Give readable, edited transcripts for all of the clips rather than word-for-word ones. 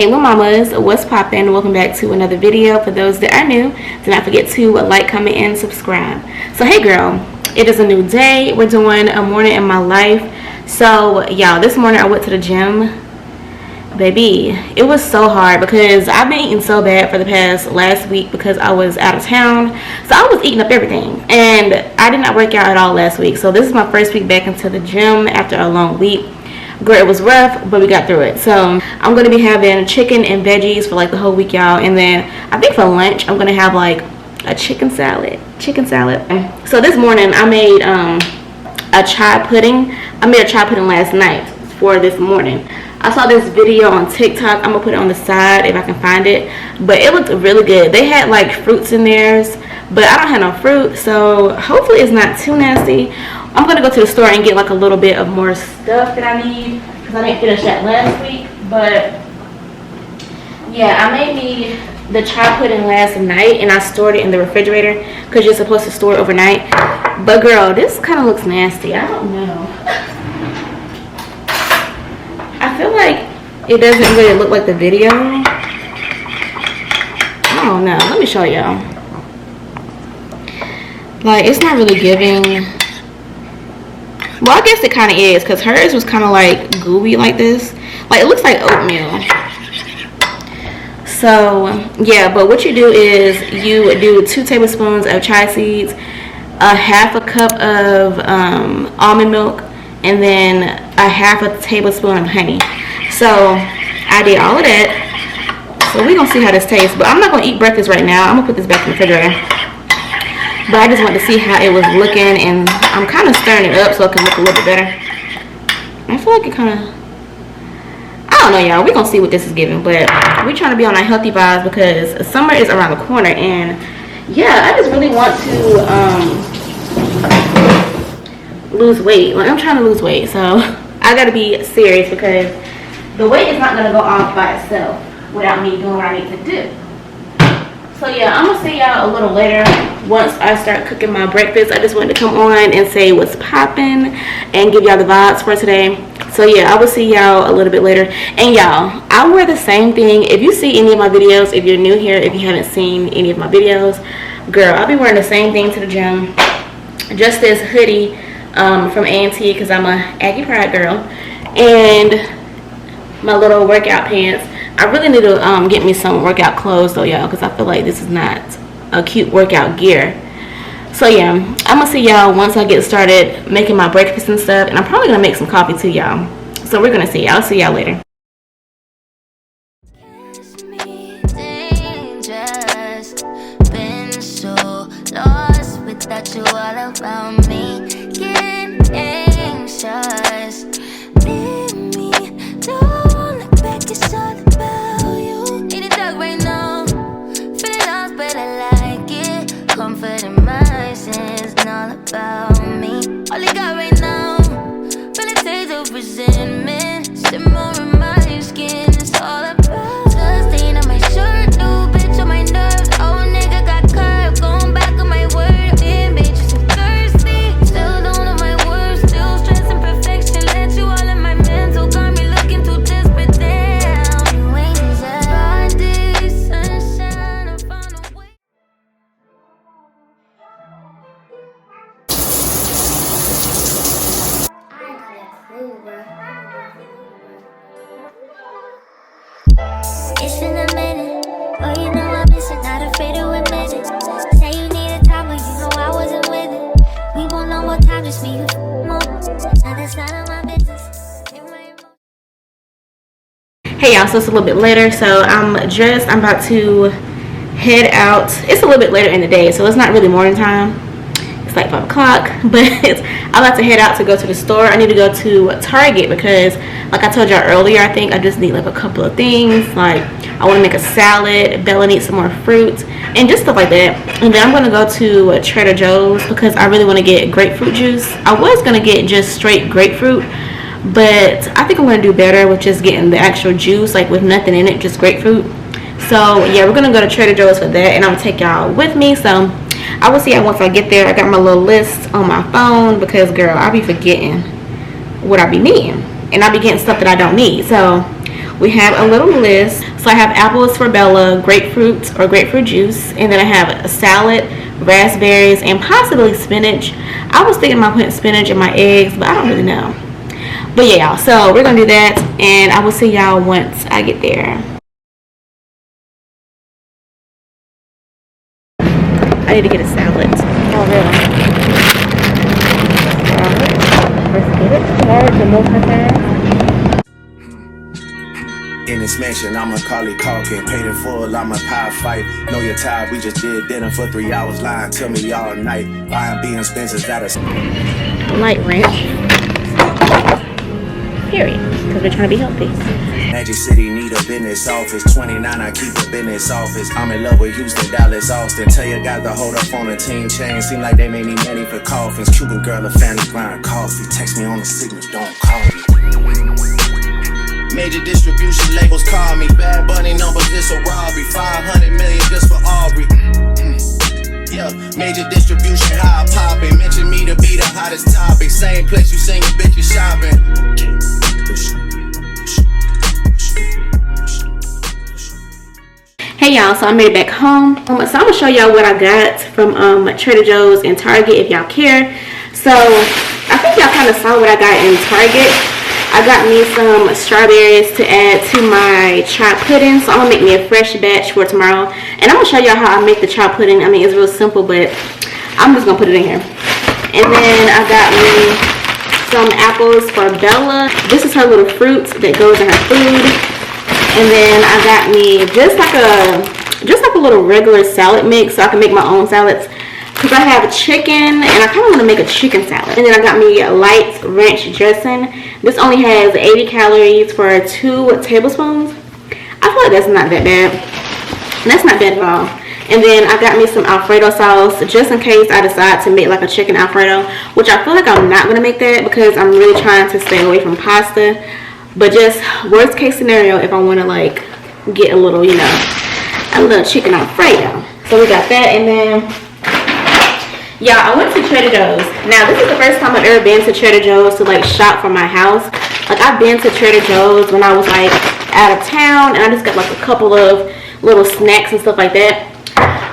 Hey little mamas, what's poppin'? Welcome back to another video. For those that are new, do not forget to like, comment, and subscribe. So hey girl, it is a new day. We're doing a morning in my life. So y'all, this morning I went to the gym. Baby, it was so hard because I've been eating so bad for the past last week because I was out of town. So I was eating up everything and I did not work out at all last week. So this is my first week back into the gym after a long week. Girl, it was rough, but we got through it. So I'm gonna be having chicken and veggies for like the whole week, y'all. And then I think for lunch I'm gonna have like a chicken salad. So this morning I made a chai pudding. I made a chai pudding last night for this morning. I saw this video on TikTok. I'm gonna put it on the side if I can find it, but it looked really good. They had like fruits in theirs, but I don't have no fruit, so hopefully it's not too nasty. I'm gonna go to the store and get like a little bit of more stuff that I need because I didn't finish that last week. But yeah, I made me the chai pudding last night and I stored it in the refrigerator because you're supposed to store it overnight. But girl, this kind of looks nasty. I don't know. I feel like it doesn't really look like the video. I don't know. Let me show y'all. Like, it's not really giving. Well, I guess it kind of is because hers was kind of like gooey like this. Like, it looks like oatmeal. So, yeah, but what you do is you do 2 tablespoons of chia seeds, a half a cup of almond milk, and then a half a tablespoon of honey. So, I did all of that. So, we're going to see how this tastes. But I'm not going to eat breakfast right now. I'm going to put this back in the refrigerator. But I just wanted to see how it was looking, and I'm kind of stirring it up so it can look a little bit better. I feel like it kind of, I don't know, y'all. We're going to see what this is giving, but we're trying to be on our healthy vibes because summer is around the corner, and yeah, I just really want to lose weight. Like, I'm trying to lose weight, so I got to be serious because the weight is not going to go off by itself without me doing what I need to do. So yeah, I'm gonna see y'all a little later once I start cooking my breakfast. I just wanted to come on and say what's popping and give y'all the vibes for today. So yeah, I will see y'all a little bit later. And y'all, I wear the same thing. If you see any of my videos, if you're new here, if you haven't seen any of my videos, girl, I'll be wearing the same thing to the gym. Just this hoodie from A&T because I'm a Aggie Pride girl, and my little workout pants. I really need to get me some workout clothes though, y'all, because I feel like this is not a cute workout gear. So yeah, I'm gonna see y'all once I get started making my breakfast and stuff, and I'm probably gonna make some coffee too, y'all. So we're gonna see y'all. I'll see y'all later. Been so lost without you all around me, getting anxious. Leave me, don't look back, it's all about you. In the dark right now, feeling lost, but I like it. Comfort in my sins, and all about me. All you got right now, feeling taste of resentment. Simmer in my skin, it's all about. Blood stain on my shirt, new bitch on my nerves. Old nigga got curved, going back on my word. Damn bitch, you so thirsty. Still don't know my words, still stressing perfection. Let you all in my mental, got me looking too desperate. Damn, you ain't deserve all this sunshine. I found a way. It's been a minute, oh you know I'm missing, not afraid to admit it. Say you needed time, but you know I wasn't with it. We won't know more time, just me and more. Now that's none of my business. Hey y'all, so it's a little bit later, so I'm dressed. I'm about to head out. It's a little bit later in the day, so it's not really morning time. It's like 5 o'clock, but I'm about to head out to go to the store. I need to go to Target because, like I told y'all earlier, I think I just need like a couple of things. Like, I want to make a salad, Bella needs some more fruit, and just stuff like that. And then I'm going to go to Trader Joe's because I really want to get grapefruit juice. I was going to get just straight grapefruit, but I think I'm going to do better with just getting the actual juice, like with nothing in it, just grapefruit. So yeah, we're going to go to Trader Joe's for that, and I'm going to take y'all with me. So I will see y'all once I get there. I got my little list on my phone because, girl, I be forgetting what I be needing, and I be getting stuff that I don't need. So we have a little list. So I have apples for Bella, grapefruit or grapefruit juice, and then I have a salad, raspberries, and possibly spinach. I was thinking about putting spinach in my eggs, but I don't really know. But yeah, y'all, so we're gonna do that, and I will see y'all once I get there. I need to get a salad. Oh, really? Let's get it. Large and multi-fast. In this mansion, I'm a Carly Calkin, paid in full, I'm a pie fight. Know you're tired, we just did dinner for 3 hours, lying to me all night. Buying being Spencer's out of light ranch. Period. Because we're trying to be healthy. Magic City need a business office. 29, I keep a business office. I'm in love with Houston, Dallas, Austin. Tell your guys to hold up on a team chain. Seem like they made me money for coffins. Cuban girl, a family grind coffee. Text me on the signal, don't call me. Major distribution labels call me. Bad Bunny numbers, this a robbery. 500 million just for Aubrey. Yeah, major distribution, how I poppin'. Mention me to be the hottest topic. Same place you singing, bitch, you shopping. Hey y'all, so I made it back home. So I'm gonna show y'all what I got from Trader Joe's and Target if y'all care. So I think y'all kind of saw what I got in Target. I got me some strawberries to add to my chai pudding. So I'm gonna make me a fresh batch for tomorrow. And I'm gonna show y'all how I make the chai pudding. I mean, it's real simple, but I'm just gonna put it in here. And then I got me some apples for Bella. This is her little fruit that goes in her food. And then I got me just like a little regular salad mix so I can make my own salads. Because I have chicken and I kind of want to make a chicken salad. And then I got me a light ranch dressing. This only has 80 calories for 2 tablespoons. I feel like that's not that bad. That's not bad at all. And then I got me some Alfredo sauce just in case I decide to make like a chicken Alfredo. Which I feel like I'm not going to make that because I'm really trying to stay away from pasta. But just worst case scenario if I want to like get a little, you know, a little chicken Alfredo. So we got that. And then yeah, I went to Trader Joe's. Now, this is the first time I've ever been to Trader Joe's to like shop for my house. Like, I've been to Trader Joe's when I was like out of town and I just got like a couple of little snacks and stuff like that.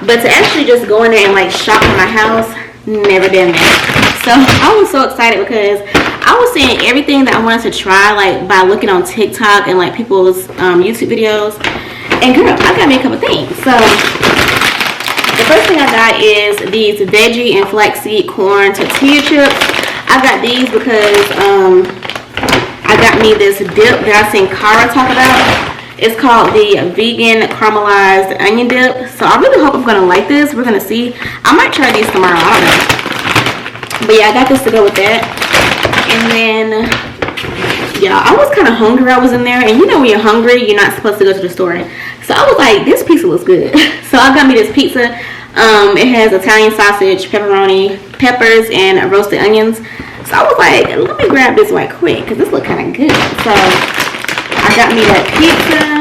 But to actually just go in there and like shop for my house, never done that. So I was so excited because I was seeing everything that I wanted to try like by looking on TikTok and like people's YouTube videos. And girl, I got me a couple things. So the first thing I got is these veggie and flaxseed corn tortilla chips. I got these because I got me this dip that I seen Cara talk about. It's called the vegan caramelized onion dip. So I really hope I'm gonna like this. We're gonna see. I might try these tomorrow. I don't know. But yeah, I got this to go with that. And then yeah, I was kind of hungry. I was in there, and you know when you're hungry, you're not supposed to go to the store. So I was like, this pizza looks good. So I got me this pizza. It has Italian sausage, pepperoni, peppers, and roasted onions. So I was like, let me grab this right quick because this looks kind of good. So I got me that pizza.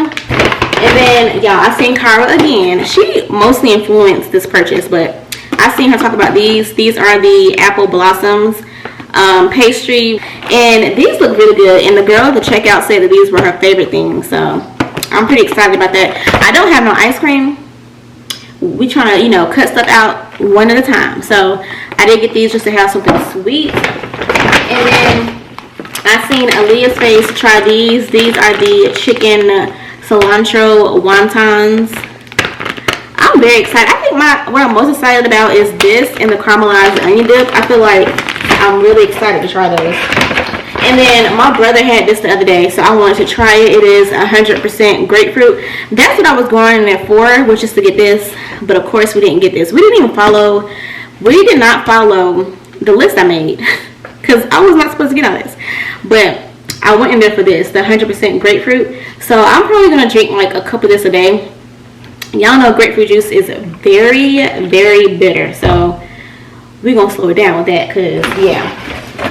And then, y'all, I seen Cara again. She mostly influenced this purchase, but I seen her talk about these. These are the apple blossoms pastry. And these look really good. And the girl at the checkout said that these were her favorite things. So I'm pretty excited about that. I don't have no ice cream. We trying to, you know, cut stuff out one at a time. So I did get these just to have something sweet. And then I seen Aaliyah's face try these. These are the chicken cilantro wontons. I'm very excited. I think what I'm most excited about is this and the caramelized onion dip. I feel like I'm really excited to try those. And then my brother had this the other day, so I wanted to try it. It is 100% grapefruit. That's what I was going there for, was just to get this. But of course we didn't get this. We did not follow the list I made because I was not supposed to get all this. But I went in there for this, the 100% grapefruit. So I'm probably going to drink like a cup of this a day. Y'all know grapefruit juice is very, very bitter. So we're going to slow it down with that because, yeah.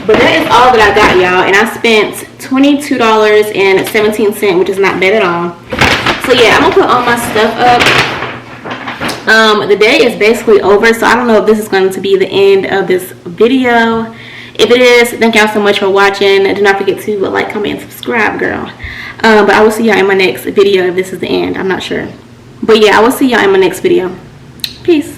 But that is all that I got, y'all. And I spent $22.17, which is not bad at all. So, yeah, I'm going to put all my stuff up. The day is basically over, so I don't know if this is going to be the end of this video. If it is, thank y'all so much for watching. Do not forget to like, comment, and subscribe, girl. But I will see y'all in my next video if this is the end. I'm not sure. But yeah, I will see y'all in my next video. Peace.